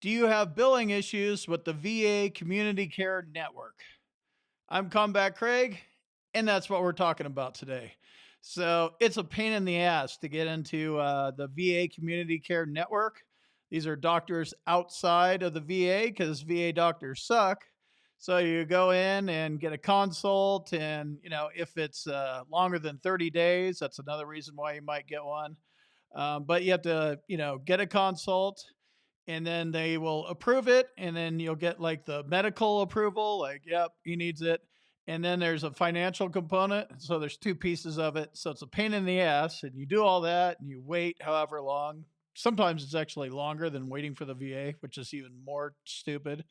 Do you have billing issues with the VA Community Care Network? I'm Combat Craig, and that's what we're talking about today. So, it's a pain in the ass to get into the VA Community Care Network. These are doctors outside of the VA because VA doctors suck. So, you go in and get a consult, and if it's longer than 30 days, that's another reason why you might get one. But you have to, get a consult and then they will approve it, and then you'll get like the medical approval, like, yep, he needs it. And then there's a financial component, so there's two pieces of it, so it's a pain in the ass, and you do all that and you wait however long. Sometimes it's actually longer than waiting for the VA, which is even more stupid.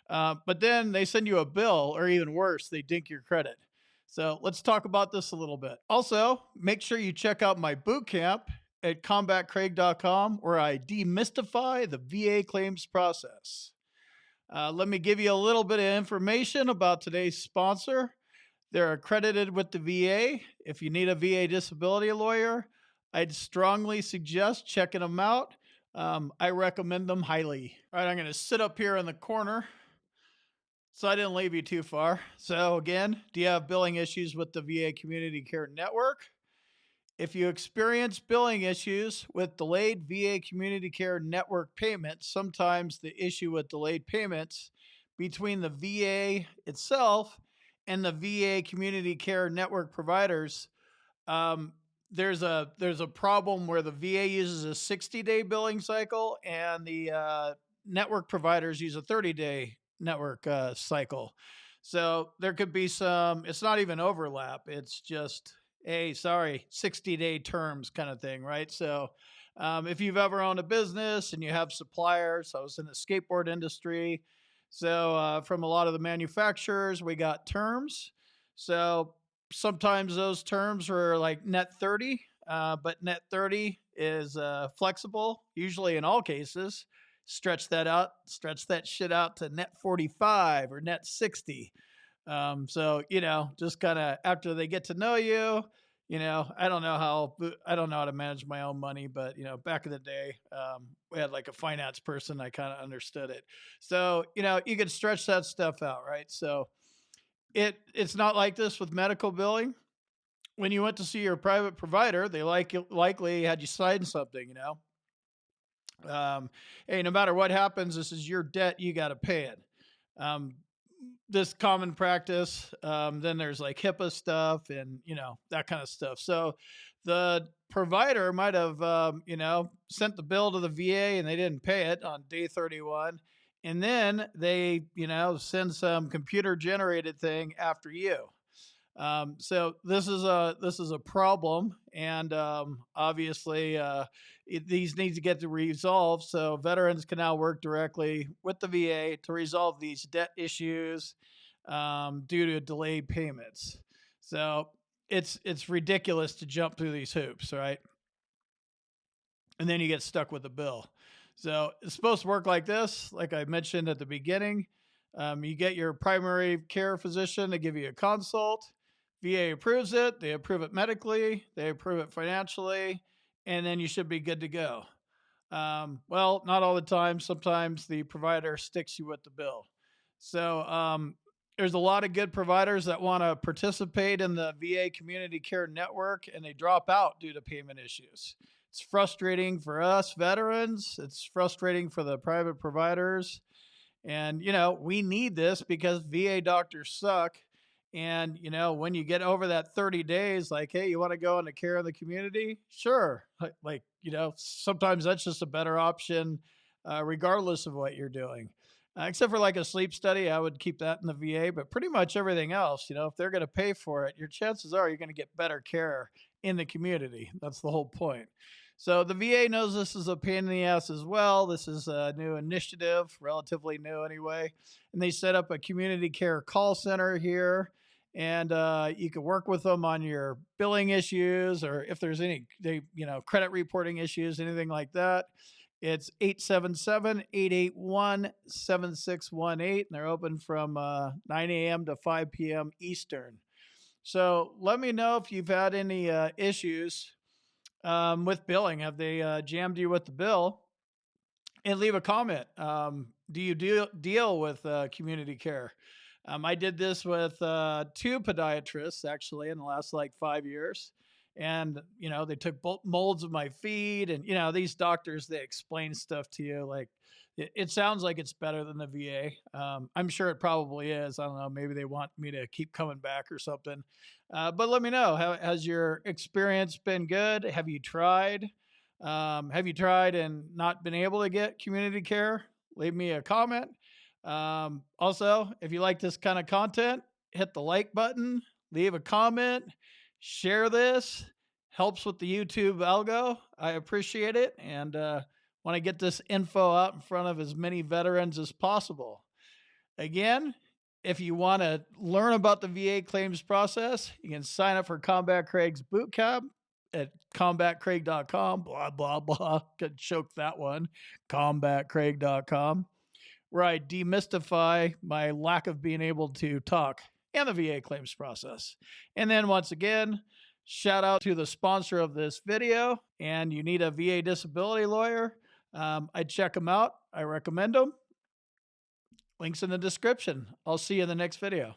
But then they send you a bill, or even worse, they dink your credit. So let's talk about this a little bit. Also, make sure you check out my boot camp at combatcraig.com, where I demystify the VA claims process. Let me give you a little bit of information about today's sponsor. They're accredited with the VA. If you need a VA disability lawyer, I'd strongly suggest checking them out. I recommend them highly. All right, I'm going to sit up here in the corner so I didn't leave you too far. So, again, do you have billing issues with the VA Community Care Network? If you experience billing issues with delayed VA Community Care Network payments, sometimes the issue with delayed payments between the VA itself and the VA Community Care Network providers, um, there's a problem where the VA uses a 60-day billing cycle and the network providers use a 30-day network cycle. So there could be some. It's not even overlap. It's just, hey, sorry, 60-day terms kind of thing, right? So if you've ever owned a business and you have suppliers, I was in the skateboard industry. So from a lot of the manufacturers, we got terms. So sometimes those terms are like net 30, but net 30 is flexible, usually in all cases. Stretch that shit out to net 45 or net 60. So, just kind of after they get to know you, I don't know how to manage my own money, but back in the day, we had like a finance person. I kind of understood it. So, you could stretch that stuff out, right? So it's not like this with medical billing. When you went to see your private provider, they likely had you sign something, hey, no matter what happens, this is your debt. You got to pay it. Um, this common practice. Then there's like HIPAA stuff and that kind of stuff. So the provider might have sent the bill to the VA and they didn't pay it on day 31, and then they send some computer generated thing after you. So this is a problem, and obviously these need to get resolved. So veterans can now work directly with the VA to resolve these debt issues due to delayed payments. So it's ridiculous to jump through these hoops, right? And then you get stuck with a bill. So it's supposed to work like this, like I mentioned at the beginning. You get your primary care physician to give you a consult. VA approves it, they approve it medically, they approve it financially, and then you should be good to go. Well, not all the time. Sometimes the provider sticks you with the bill. So there's a lot of good providers that want to participate in the VA Community Care Network, and they drop out due to payment issues. It's frustrating for us veterans. It's frustrating for the private providers. And, we need this because VA doctors suck. And, when you get over that 30 days, like, hey, you want to go into care in the community? Sure. Like, sometimes that's just a better option, regardless of what you're doing. Except for like a sleep study, I would keep that in the VA. But pretty much everything else, if they're going to pay for it, your chances are you're going to get better care in the community. That's the whole point. So the VA knows this is a pain in the ass as well. This is a new initiative, relatively new anyway. And they set up a community care call center here. And you can work with them on your billing issues, or if there's any, credit reporting issues, anything like that. It's 877-881-7618, and they're open from 9 a.m. to 5 p.m. Eastern. So let me know if you've had any issues with billing. Have they jammed you with the bill? and leave a comment. Do you deal with community care? I did this with two podiatrists actually in the last like 5 years. And, they took molds of my feet. And, these doctors, they explain stuff to you. Like, it sounds like it's better than the VA. I'm sure it probably is. I don't know. Maybe they want me to keep coming back or something. But let me know. Has your experience been good? Have you tried? Have you tried and not been able to get community care? Leave me a comment. Also, if you like this kind of content, hit the like button, leave a comment, share this. Helps with the YouTube algo. I appreciate it. And want to get this info out in front of as many veterans as possible. Again, if you want to learn about the VA claims process, you can sign up for Combat Craig's boot camp at combatcraig.com. Blah, blah, blah. Could choke that one. Combatcraig.com, where I demystify my lack of being able to talk and the VA claims process. And then once again, shout out to the sponsor of this video. And you need a VA disability lawyer, I check them out. I recommend them. Links in the description. I'll see you in the next video.